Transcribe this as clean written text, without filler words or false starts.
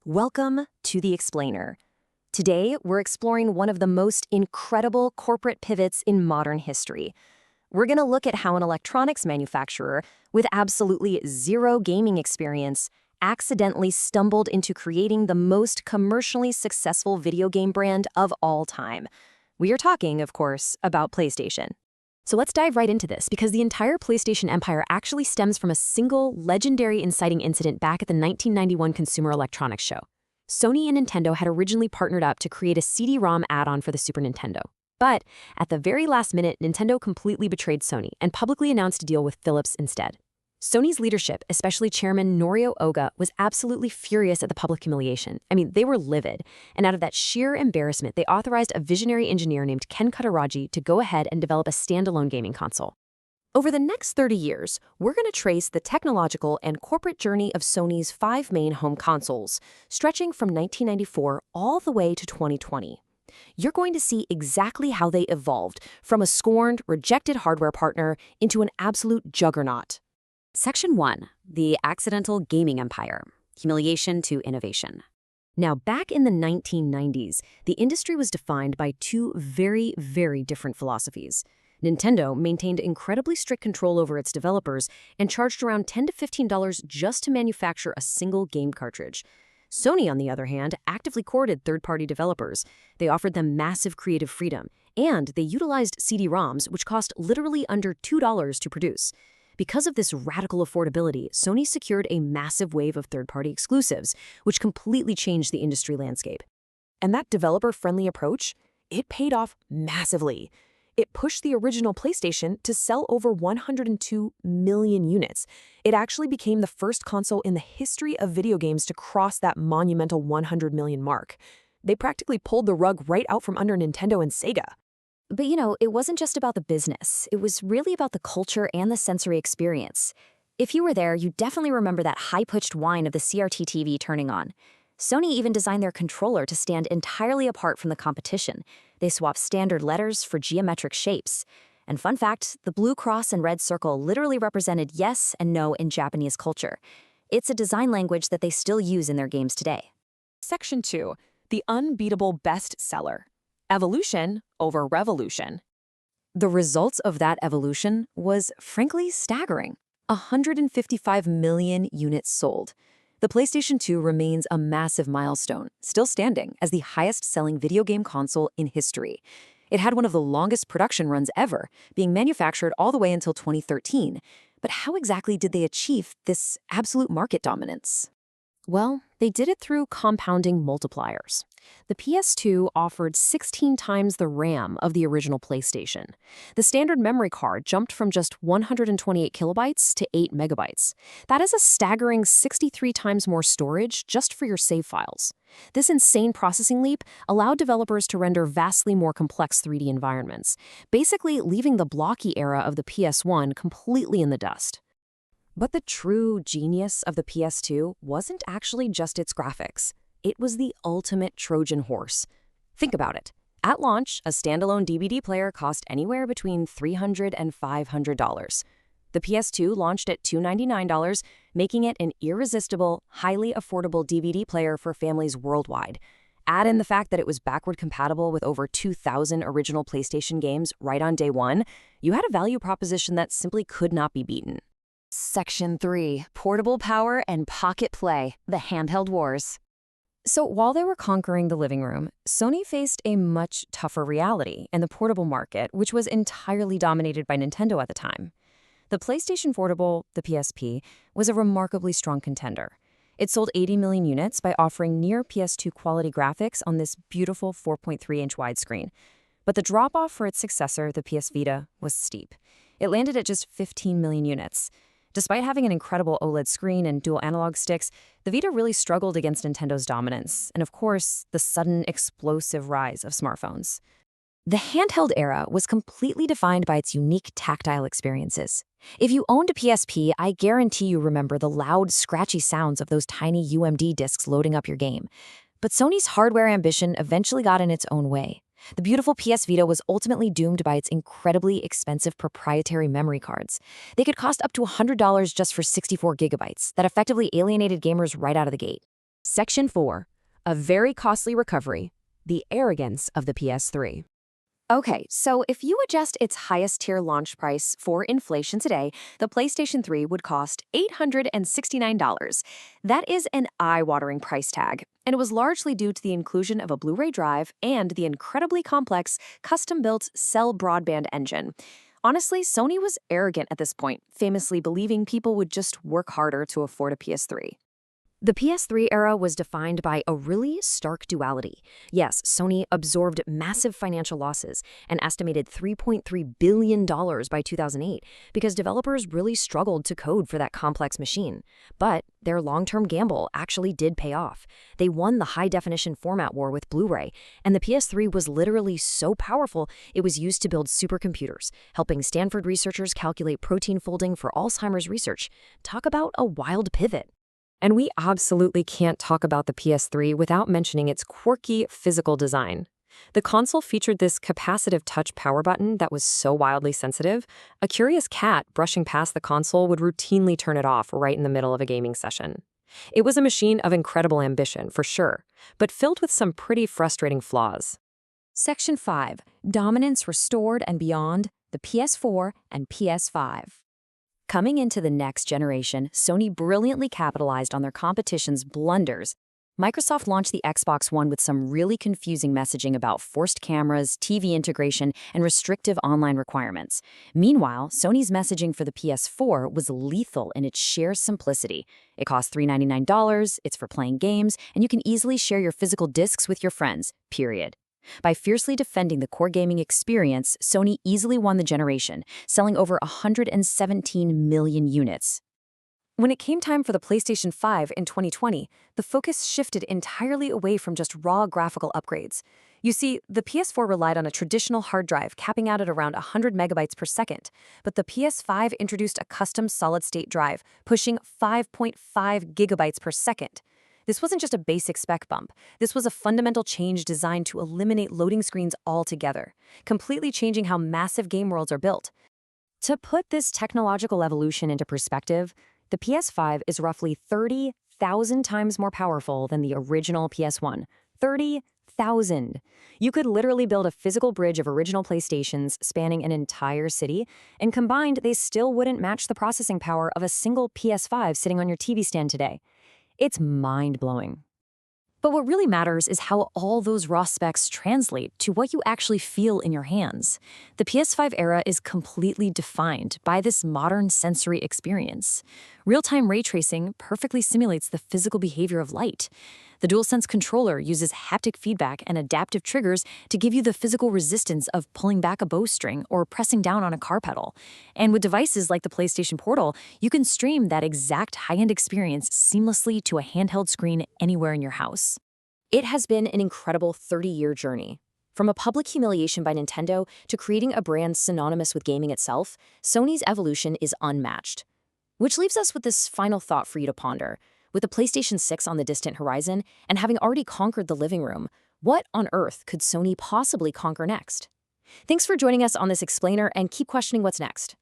Welcome to The Explainer. Today, we're exploring one of the most incredible corporate pivots in modern history. We're going to look at how an electronics manufacturer with absolutely zero gaming experience accidentally stumbled into creating the most commercially successful video game brand of all time. We are talking, of course, about PlayStation. So let's dive right into this, because the entire PlayStation empire actually stems from a single, legendary inciting incident back at the 1991 Consumer Electronics Show. Sony and Nintendo had originally partnered up to create a CD-ROM add-on for the Super Nintendo. But at the very last minute, Nintendo completely betrayed Sony and publicly announced a deal with Philips instead. Sony's leadership, especially Chairman Norio Oga, was absolutely furious at the public humiliation. They were livid. And out of that sheer embarrassment, they authorized a visionary engineer named Ken Kutaragi to go ahead and develop a standalone gaming console. Over the next 30 years, we're going to trace the technological and corporate journey of Sony's 5 main home consoles, stretching from 1994 all the way to 2020. You're going to see exactly how they evolved from a scorned, rejected hardware partner into an absolute juggernaut. Section 1. The Accidental Gaming Empire. Humiliation to Innovation. Now, back in the 1990s, the industry was defined by two very, very different philosophies. Nintendo maintained incredibly strict control over its developers and charged around $10 to $15 just to manufacture a single game cartridge. Sony, on the other hand, actively courted third-party developers. They offered them massive creative freedom, and they utilized CD-ROMs, which cost literally under $2 to produce. Because of this radical affordability, Sony secured a massive wave of third-party exclusives, which completely changed the industry landscape. And that developer-friendly approach, it paid off massively. It pushed the original PlayStation to sell over 102 million units. It actually became the first console in the history of video games to cross that monumental 100 million mark. They practically pulled the rug right out from under Nintendo and Sega. But it wasn't just about the business. It was really about the culture and the sensory experience. If you were there, you definitely remember that high-pitched whine of the CRT TV turning on. Sony even designed their controller to stand entirely apart from the competition. They swapped standard letters for geometric shapes. And fun fact, the blue cross and red circle literally represented yes and no in Japanese culture. It's a design language that they still use in their games today. Section 2. The unbeatable bestseller. Evolution over revolution. The results of that evolution was, frankly, staggering. 155 million units sold. The PlayStation 2 remains a massive milestone, still standing as the highest-selling video game console in history. It had one of the longest production runs ever, being manufactured all the way until 2013. But how exactly did they achieve this absolute market dominance? Well, they did it through compounding multipliers. The PS2 offered 16 times the RAM of the original PlayStation. The standard memory card jumped from just 128 kilobytes to 8 megabytes. That is a staggering 63 times more storage just for your save files. This insane processing leap allowed developers to render vastly more complex 3D environments, basically leaving the blocky era of the PS1 completely in the dust. But the true genius of the PS2 wasn't actually just its graphics. It was the ultimate Trojan horse. Think about it. At launch, a standalone DVD player cost anywhere between $300 and $500. The PS2 launched at $299, making it an irresistible, highly affordable DVD player for families worldwide. Add in the fact that it was backward compatible with over 2,000 original PlayStation games right on day one, you had a value proposition that simply could not be beaten. Section 3. Portable Power and Pocket Play. The Handheld Wars. So while they were conquering the living room, Sony faced a much tougher reality in the portable market, which was entirely dominated by Nintendo at the time. The PlayStation Portable, the PSP, was a remarkably strong contender. It sold 80 million units by offering near PS2 quality graphics on this beautiful 4.3-inch widescreen. But the drop-off for its successor, the PS Vita, was steep. It landed at just 15 million units. Despite having an incredible OLED screen and dual analog sticks, the Vita really struggled against Nintendo's dominance, and of course, the sudden explosive rise of smartphones. The handheld era was completely defined by its unique tactile experiences. If you owned a PSP, I guarantee you remember the loud, scratchy sounds of those tiny UMD discs loading up your game. But Sony's hardware ambition eventually got in its own way. The beautiful PS Vita was ultimately doomed by its incredibly expensive proprietary memory cards. They could cost up to $100 just for 64 gigabytes. That effectively alienated gamers right out of the gate. Section 4. A very costly recovery. The arrogance of the PS3. Okay, so if you adjust its highest tier launch price for inflation today, the PlayStation 3 would cost $869. That is an eye-watering price tag, and it was largely due to the inclusion of a Blu-ray drive and the incredibly complex, custom-built cell broadband engine. Honestly, Sony was arrogant at this point, famously believing people would just work harder to afford a PS3. The PS3 era was defined by a really stark duality. Yes, Sony absorbed massive financial losses, an estimated $3.3 billion by 2008, because developers really struggled to code for that complex machine. But their long-term gamble actually did pay off. They won the high-definition format war with Blu-ray, and the PS3 was literally so powerful it was used to build supercomputers, helping Stanford researchers calculate protein folding for Alzheimer's research. Talk about a wild pivot. And we absolutely can't talk about the PS3 without mentioning its quirky physical design. The console featured this capacitive touch power button that was so wildly sensitive, a curious cat brushing past the console would routinely turn it off right in the middle of a gaming session. It was a machine of incredible ambition, for sure, but filled with some pretty frustrating flaws. Section 5. Dominance Restored and Beyond, the PS4 and PS5. Coming into the next generation, Sony brilliantly capitalized on their competition's blunders. Microsoft launched the Xbox One with some really confusing messaging about forced cameras, TV integration, and restrictive online requirements. Meanwhile, Sony's messaging for the PS4 was lethal in its sheer simplicity. It costs $399, it's for playing games, and you can easily share your physical discs with your friends, period. By fiercely defending the core gaming experience, Sony easily won the generation, selling over 117 million units. When it came time for the PlayStation 5 in 2020, the focus shifted entirely away from just raw graphical upgrades. You see, the PS4 relied on a traditional hard drive capping out at around 100 megabytes per second, but the PS5 introduced a custom solid-state drive, pushing 5.5 gigabytes per second. This wasn't just a basic spec bump. This was a fundamental change designed to eliminate loading screens altogether, completely changing how massive game worlds are built. To put this technological evolution into perspective, the PS5 is roughly 30,000 times more powerful than the original PS1. 30,000. You could literally build a physical bridge of original PlayStations spanning an entire city, and combined, they still wouldn't match the processing power of a single PS5 sitting on your TV stand today. It's mind-blowing. But what really matters is how all those raw specs translate to what you actually feel in your hands. The PS5 era is completely defined by this modern sensory experience. Real-time ray tracing perfectly simulates the physical behavior of light. The DualSense controller uses haptic feedback and adaptive triggers to give you the physical resistance of pulling back a bowstring or pressing down on a car pedal. And with devices like the PlayStation Portal, you can stream that exact high-end experience seamlessly to a handheld screen anywhere in your house. It has been an incredible 30-year journey. From a public humiliation by Nintendo to creating a brand synonymous with gaming itself, Sony's evolution is unmatched. Which leaves us with this final thought for you to ponder. With the PlayStation 6 on the distant horizon and having already conquered the living room, what on earth could Sony possibly conquer next? Thanks for joining us on this explainer, and keep questioning what's next.